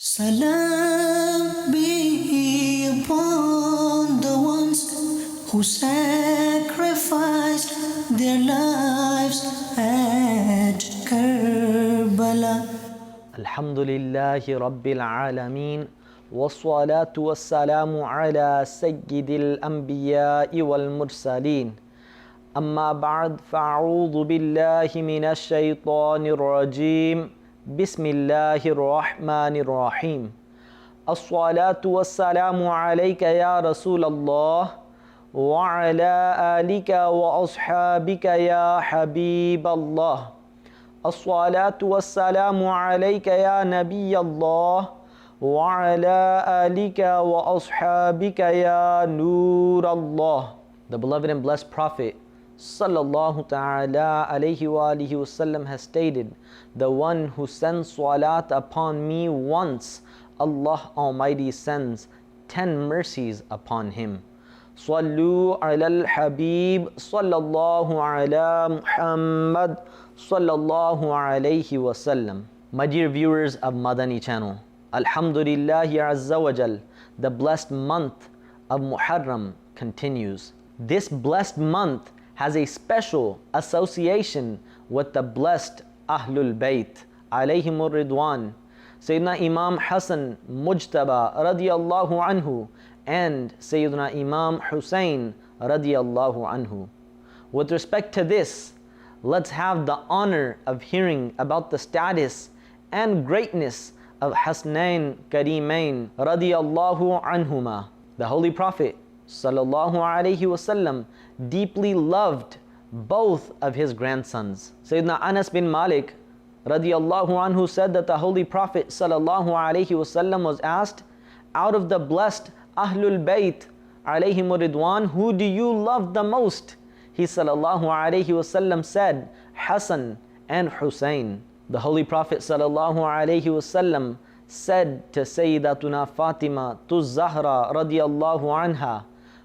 Salam be upon the ones who sacrificed their lives at Karbala. Alhamdulillahi Rabbil Alameen. والصلاة والسلام على سيد الأنبياء والمرسلين أما بعد فأعوذ بالله من الشيطان الرجيم بسم الله الرحمن الرحيم الصلاة والسلام عليك يا رسول الله وعلى آلك وأصحابك يا حبيب الله الصلاة والسلام عليك يا نبي الله وعلى آلك وأصحابك يا نور الله. The beloved and blessed Prophet sallallahu ta'ala alayhi wa alihi wasallam has stated, the one who sends salat upon me once, Allah Almighty sends 10 mercies upon him. Sallu ala al-Habib sallallahu ala Muhammad sallallahu alayhi wasallam. My dear viewers of Madani Channel, Alhamdulillahi Azza wa Jal, the blessed month of Muharram continues. This blessed month has a special association with the blessed Ahlul Bayt alayhimur Ridwan, Sayyidina Imam Hassan Mujtaba radiyallahu anhu and Sayyidina Imam Hussein radiyallahu anhu. With respect to this, let's have the honor of hearing about the status and greatness of Hasnain Karimain radiyallahu anhuma. The Holy Prophet sallallahu alayhi wasallam deeply loved both of his grandsons. Sayyidina Anas bin Malik radiyallahu anhu said that the Holy Prophet sallallahu alayhi wasallam was asked, out of the blessed Ahlul Bayt alayhimur Ridwan, who do you love the most? He sallallahu alayhi wasallam said, Hassan and Hussein. The Holy Prophet sallallahu alayhi wasallam said to Sayyidatuna Fatima tu Zahra radiyallahu anha,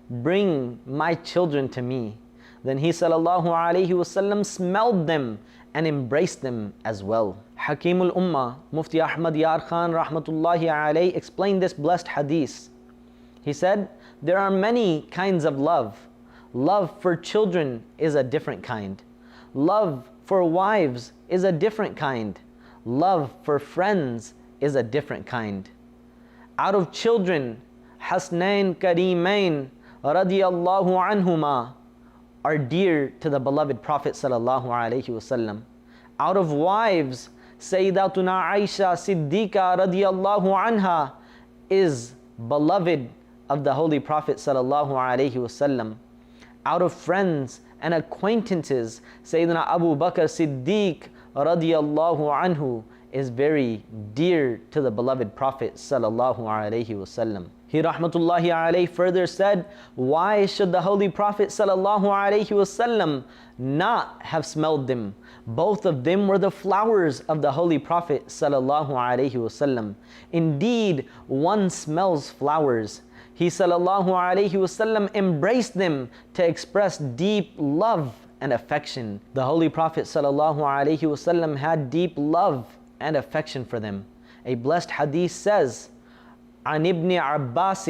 bring my children to me. Then he sallallahu alayhi wasallam smelled them and embraced them as well. Hakimul Ummah Mufti Ahmad Yar Khan rahmatullahi alayhi explained this blessed hadith. He said, there are many kinds of love. Love for children is a different kind. Love for wives is a different kind. Love for friends is a different kind. Out of children, Hasnain Karimain radiyallahu anhuma are dear to the beloved Prophet sallallahu alayhi wasallam. Out of wives, Sayyidatuna Aisha Siddiqa radiyallahu anha is beloved of the Holy Prophet sallallahu alayhi wasallam. Out of friends and acquaintances, Sayyidina Abu Bakr Siddiq radiyallahu anhu is very dear to the beloved Prophet sallallahu alayhi wasallam. He rahmatullahi alayhi further said, why should the Holy Prophet sallallahu alayhi wasallam not have smelled them? Both of them were the flowers of the Holy Prophet sallallahu alayhi wasallam. Indeed, one smells flowers. He sallallahu alayhi wasallam embraced them to express deep love and affection. The Holy Prophet sallallahu alayhi wasallam had deep love and affection for them. A blessed hadith says, عن ابن عباس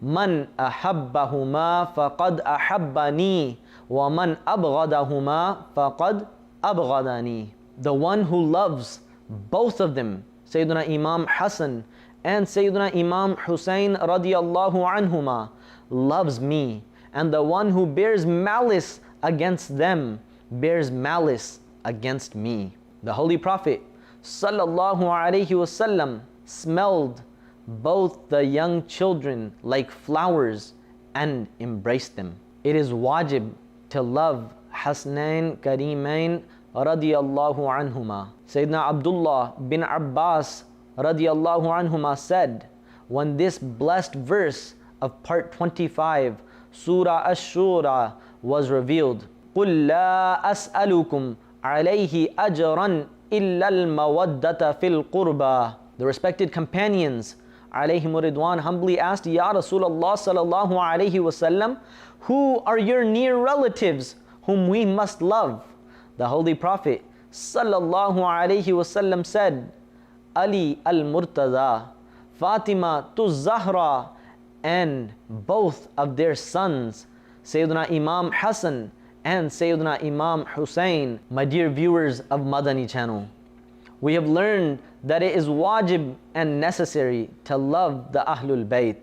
من أحبهما فقد أحبني ومن أبغضهما فقد أبغضني. The one who loves both of them, Sayyidina Imam Hassan and Sayyidina Imam Hussein radiyallahu anhuma, loves me, and the one who bears malice against them bears malice against me. The Holy Prophet sallallahu alayhi wasallam smelled both the young children like flowers and embraced them. It is wajib to love Hasnain Karimain radiyallahu anhuma. Sayyidina Abdullah bin Abbas radiyallahu anhuma said, when this blessed verse of part 25 Surah Ash-Shura was revealed, قُلْ لَا أَسْأَلُكُمْ عَلَيْهِ أَجْرًا إِلَّا الْمَوَدَّةَ فِي الْقُرْبَى. The respected companions alayhimur Ridwan humbly asked, Ya Rasulullah sallallahu alayhi wasallam, who are your near relatives whom we must love? The Holy Prophet sallallahu alayhi wasallam said, Ali al-Murtaza, Fatima Zahra, and both of their sons, Sayyidina Imam Hassan and Sayyidina Imam Hussein. My dear viewers of Madani Channel, we have learned that it is wajib and necessary to love the Ahlul Bayt.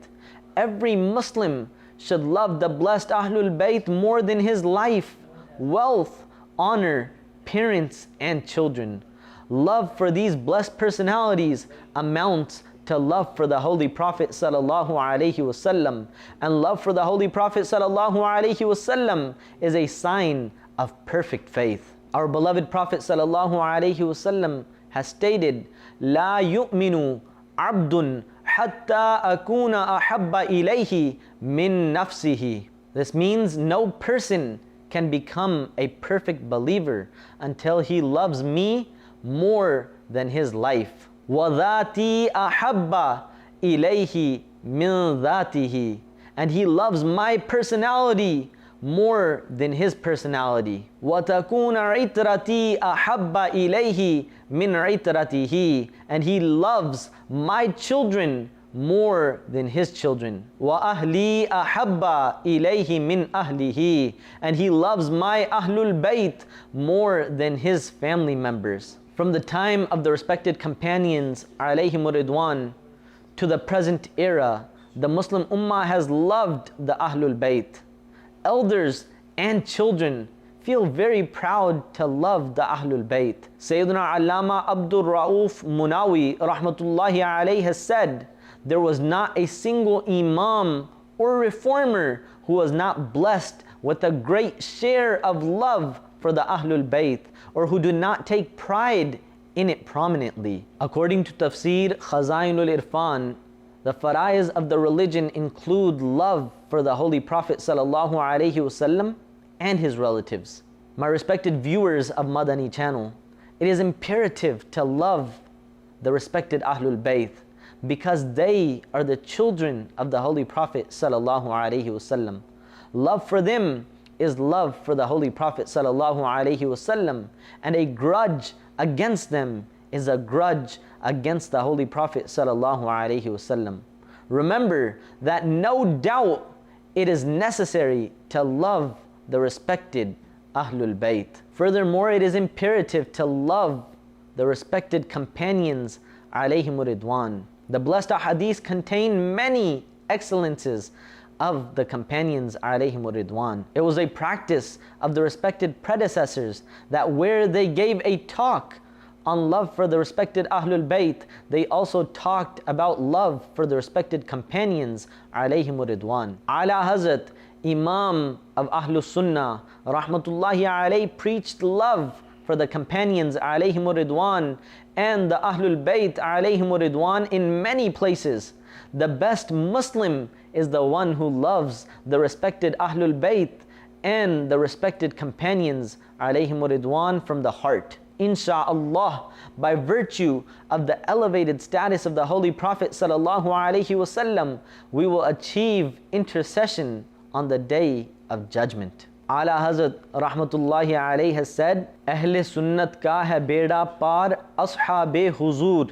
Every Muslim should love the blessed Ahlul Bayt more than his life, wealth, honor, parents, and children. Love for these blessed personalities amounts to love for the Holy Prophet sallallahu alaihi wasallam, and love for the Holy Prophet sallallahu alaihi wasallam is a sign of perfect faith. Our beloved Prophet sallallahu alaihi wasallam has stated, "La yu'minu abdun hatta akuna ahabba ilayhi min nafsihi." This means no person can become a perfect believer until he loves me more than his life. وَذَاتِي أَحَبَّ إِلَيْهِ مِنْ ذَاتِهِ, and he loves my personality more than his personality. وَتَكُونَ عِتْرَتِي أَحَبَّ إِلَيْهِ مِنْ عِتْرَتِهِ, and he loves my children more than his children. وَأَهْلِي أَحَبَّ إِلَيْهِ مِنْ أَهْلِهِ, and he loves my Ahlul Bayt more than his family members. From the time of the respected companions alayhim ridwan to the present era, the Muslim Ummah has loved the Ahlul Bayt. Elders and children feel very proud to love the Ahlul Bayt. Sayyidina Allama Abdul Rauf Munawi rahmatullahi alayhi has said, there was not a single Imam or reformer who was not blessed with a great share of love for the Ahlul Bayt, or who do not take pride in it prominently. According to Tafsir Khazainul Irfan, the faraiz of the religion include love for the Holy Prophet sallallahu alaihi wasallam and his relatives. My respected viewers of Madani Channel, it is imperative to love the respected Ahlul Bayt because they are the children of the Holy Prophet sallallahu alaihi wasallam. Love for them is love for the Holy Prophet sallallahu alaihi wasallam, and a grudge against them is a grudge against the Holy Prophet sallallahu alaihi wasallam. Remember that no doubt it is necessary to love the respected Ahlul Bayt. Furthermore, it is imperative to love the respected companions alayhim ridwan. The blessed ahadith contain many excellences of the companions alayhim ridwan. It was a practice of the respected predecessors that where they gave a talk on love for the respected Ahlul Bayt, they also talked about love for the respected companions alayhim ridwan. Ala Hazrat Imam of Ahlus Sunnah rahmatullahi alayhi preached love for the companions alayhim ridwan and the Ahlul Bayt alayhim ridwan in many places. The best Muslim is the one who loves the respected Ahlul Bayt and the respected companions alayhim ridwan from the heart. Insha'Allah, by virtue of the elevated status of the Holy Prophet sallallahu alaihi wasallam, we will achieve intercession on the day of judgment. Ala Hazrat rahmatullahi alayhi has said, Ahle Sunnat ka hai beda par, ashab-e huzur,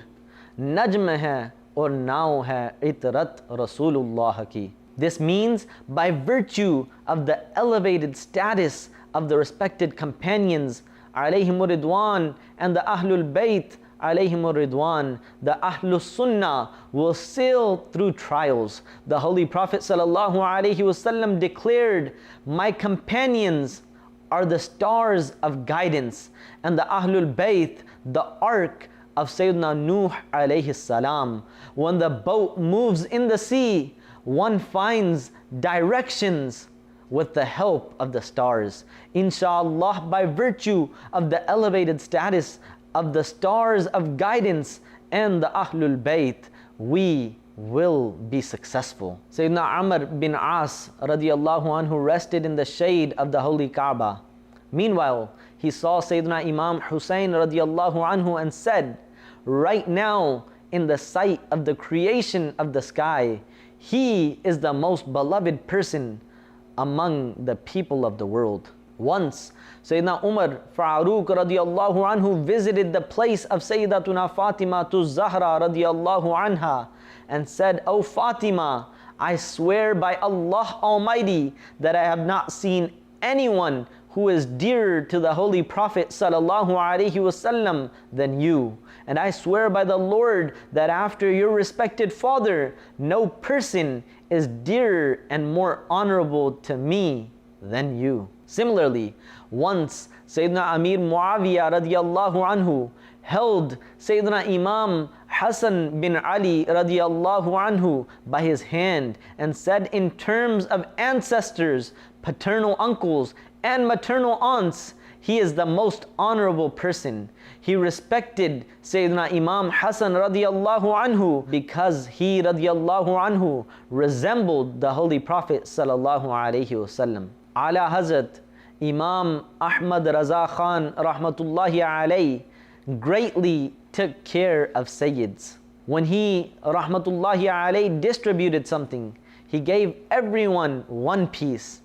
najm hai aur nao hai itrat Rasulullah ki. This means by virtue of the elevated status of the respected companions alayhim ridwan and the Ahlul Bayt alayhim ridwan, the Ahlus Sunnah will sail through trials. The Holy Prophet sallallahu alaihi wasallam declared, my companions are the stars of guidance, and the Ahlul Bayt the ark of Sayyidina Nuh alayhi salam. When the boat moves in the sea, one finds directions with the help of the stars. Insha'Allah, by virtue of the elevated status of the stars of guidance and the Ahlul Bayt, we will be successful. Sayyidina Amr bin As radiyallahu anhu rested in the shade of the Holy Kaaba. Meanwhile, he saw Sayyidina Imam Hussein radiyallahu anhu and said, right now, in the sight of the creation of the sky, he is the most beloved person among the people of the world. Once, Sayyidina Umar Farooq radiyallahu anhu visited the place of Sayyidatuna Fatima Zahra radiyallahu anha and said, "O Fatima, I swear by Allah Almighty that I have not seen anyone who is dearer to the Holy Prophet sallallahu alaihi wasallam than you. And I swear by the Lord that after your respected father, no person is dearer and more honorable to me than you." Similarly, once Sayyidina Amir Muawiyah radiyallahu anhu held Sayyidina Imam Hassan bin Ali radiyallahu anhu by his hand and said in terms of ancestors, paternal uncles and maternal aunts, he is the most honorable person. He respected Sayyidina Imam Hassan radiyallahu anhu because he radiyallahu anhu resembled the Holy Prophet sallallahu alaihi wasallam. Ala Hazrat Imam Ahmad Raza Khan rahmatullahi alayhi greatly took care of Sayyids. When he rahmatullahi alayhi distributed something, he gave everyone one piece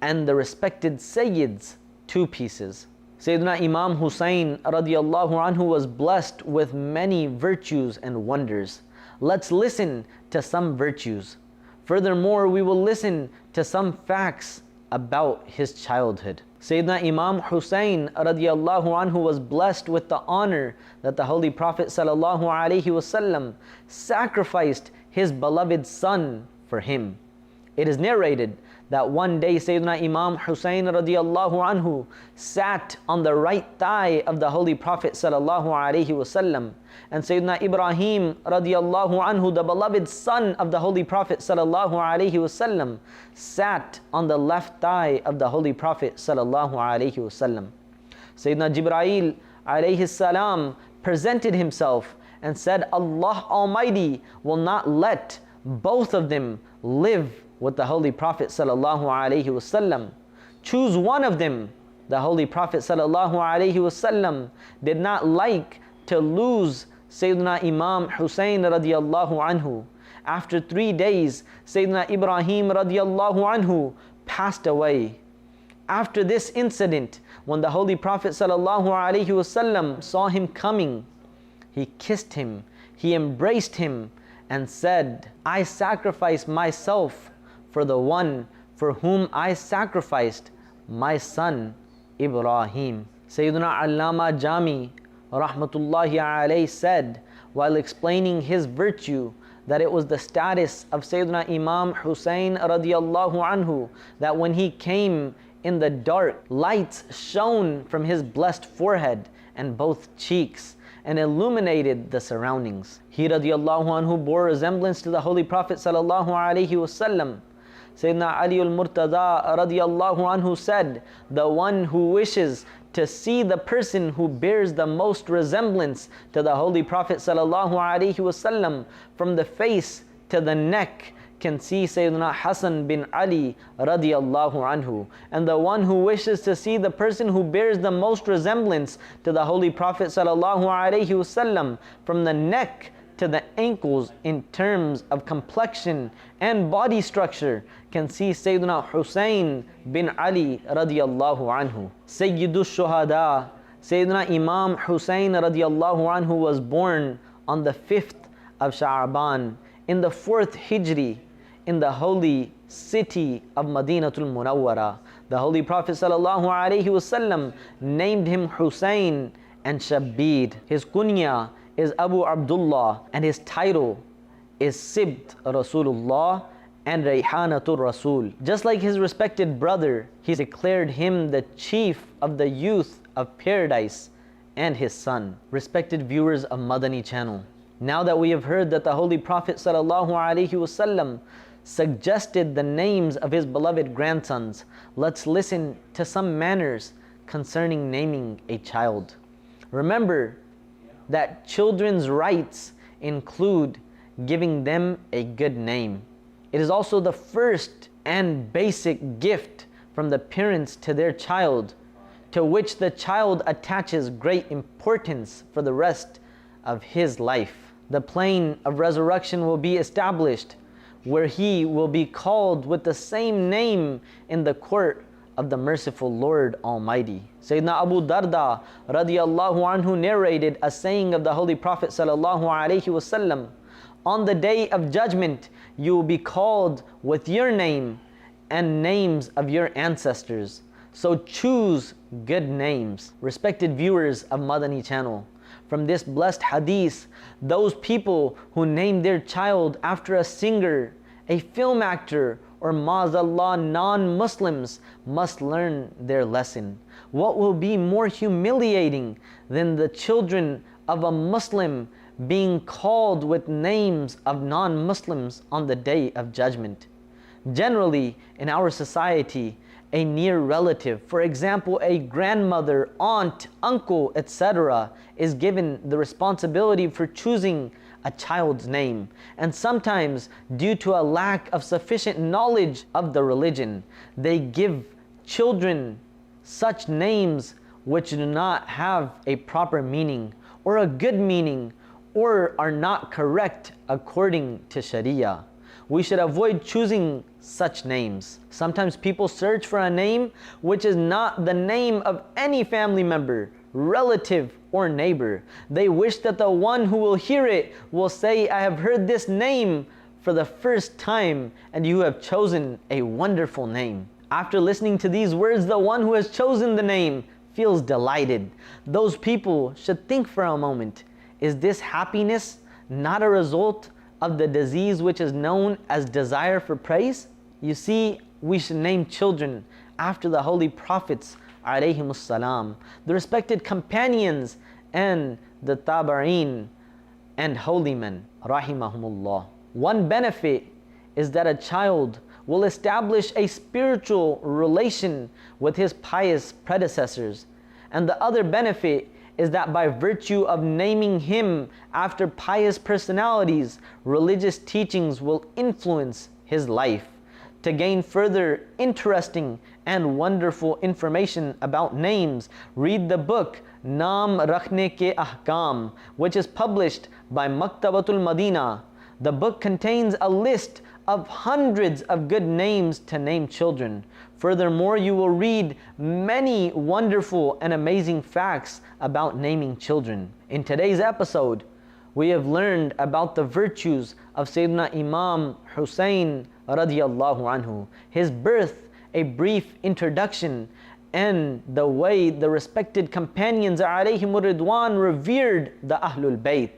and the respected Sayyids 2 pieces. Sayyidina Imam Hussein radiyallahu anhu was blessed with many virtues and wonders. Let's listen to some virtues. Furthermore, we will listen to some facts about his childhood. Sayyidina Imam Hussein radiyallahu anhu was blessed with the honor that the Holy Prophet sallallahu alaihi wasallam sacrificed his beloved son for him. It is narrated that one day Sayyidina Imam Hussein radiyallahu anhu sat on the right thigh of the Holy Prophet sallallahu alaihi wasallam, and Sayyidina Ibrahim radiyallahu anhu, the beloved son of the Holy Prophet sallallahu alaihi wasallam, sat on the left thigh of the Holy Prophet sallallahu alaihi wasallam. Sayyidina Jibreel alayhi salam presented himself and said, "Allah Almighty will not let both of them live with the Holy Prophet sallallahu alaihi wasallam. Choose one of them." The Holy Prophet sallallahu alaihi wasallam did not like to lose Sayyidina Imam Hussein radiyallahu anhu. After 3 days, Sayyidina Ibrahim radiyallahu anhu passed away. After this incident, when the Holy Prophet sallallahu alaihi wasallam saw him coming, he kissed him, he embraced him and said, "I sacrifice myself for the one for whom I sacrificed my son Ibrahim." Sayyidina Allama Jami rahmatullahi alayhi said, while explaining his virtue, that it was the status of Sayyidina Imam Hussein radiyallahu anhu that when he came in the dark, lights shone from his blessed forehead and both cheeks and illuminated the surroundings. He radiyallahu anhu bore resemblance to the Holy Prophet sallallahu alaihi wasallam. Sayyidina Ali al-Murtada radiyallahu anhu said, "The one who wishes to see the person who bears the most resemblance to the Holy Prophet sallallahu alaihi wasallam from the face to the neck can see Sayyidina Hassan bin Ali radiyallahu anhu. And the one who wishes to see the person who bears the most resemblance to the Holy Prophet sallallahu alaihi wasallam from the neck to the ankles in terms of complexion and body structure can see Sayyidina Hussein bin Ali radiyallahu anhu." Sayyidu Shuhada, Sayyidina Imam Hussein radiyallahu anhu was born on the 5th of Sha'ban in the 4th Hijri in the holy city of Madinatul Munawwara. The Holy Prophet sallallahu alaihi wasallam named him Hussein and Shabbir. His kunya is Abu Abdullah and his title is Sibt Rasulullah and Rayhanatul Rasul. Just like his respected brother, he declared him the chief of the youth of paradise and his son. Respected viewers of Madani Channel, now that we have heard that the Holy Prophet sallallahu alaihi wasallam suggested the names of his beloved grandsons, let's listen to some manners concerning naming a child. Remember that children's rights include giving them a good name. It is also the first and basic gift from the parents to their child, to which the child attaches great importance for the rest of his life. The plane of resurrection will be established, where he will be called with the same name in the court of the merciful Lord Almighty. Sayyidina Abu Darda radiyallahu anhu narrated a saying of the Holy Prophet sallallahu alaihi wasallam, on the day of judgment you will be called with your name and names of your ancestors. So choose good names. Respected viewers of Madani Channel, from this blessed hadith, those people who name their child after a singer, a film actor, or maazallah non-Muslims must learn their lesson. What will be more humiliating than the children of a Muslim being called with names of non-Muslims on the day of judgment? Generally, in our society, a near relative, for example, a grandmother, aunt, uncle, etc., is given the responsibility for choosing a child's name. And sometimes, due to a lack of sufficient knowledge of the religion, they give children such names which do not have a proper meaning or a good meaning or are not correct according to Sharia. We should avoid choosing such names. Sometimes people search for a name which is not the name of any family member, relative, or neighbor. They wish that the one who will hear it will say, I have heard this name for the first time, and you have chosen a wonderful name. After listening to these words, the one who has chosen the name feels delighted. Those people should think for a moment, is this happiness not a result of the disease which is known as desire for praise? You see, we should name children after the holy prophets alayhimus salam, the respected companions and the tabi'in and holy men rahimahumullah. One benefit is that a child will establish a spiritual relation with his pious predecessors, and the other benefit is that by virtue of naming him after pious personalities, religious teachings will influence his life. To gain further interesting and wonderful information about names, read the book Naam Rakhne Ke Ahkam, which is published by Maktabatul Madina. The book contains a list of hundreds of good names to name children. Furthermore, you will read many wonderful and amazing facts about naming children. In today's episode, we have learned about the virtues of Sayyidina Imam Hussein radiyallahu anhu, his birth, a brief introduction, and the way the respected companions alayhimur ridwan revered the Ahlul Bayt.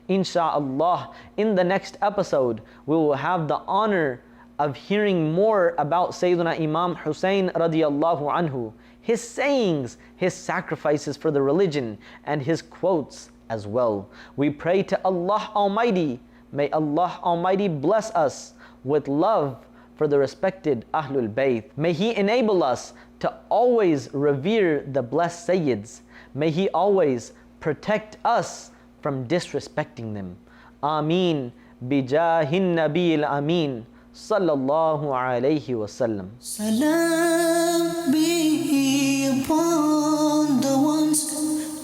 Insha'Allah, in the next episode, we will have the honor of hearing more about Sayyidina Imam Hussein radiyallahu anhu, his sayings, his sacrifices for the religion, and his quotes as well. We pray to Allah Almighty, may Allah Almighty bless us with love for the respected Ahlul Bayt. May He enable us to always revere the blessed Sayyids. May He always protect us from disrespecting them. Ameen. Bijahin Nabil Ameen. Sallallahu alayhi wa sallam. Salam be upon the ones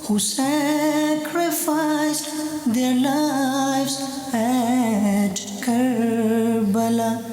who sacrificed their lives at Karbala.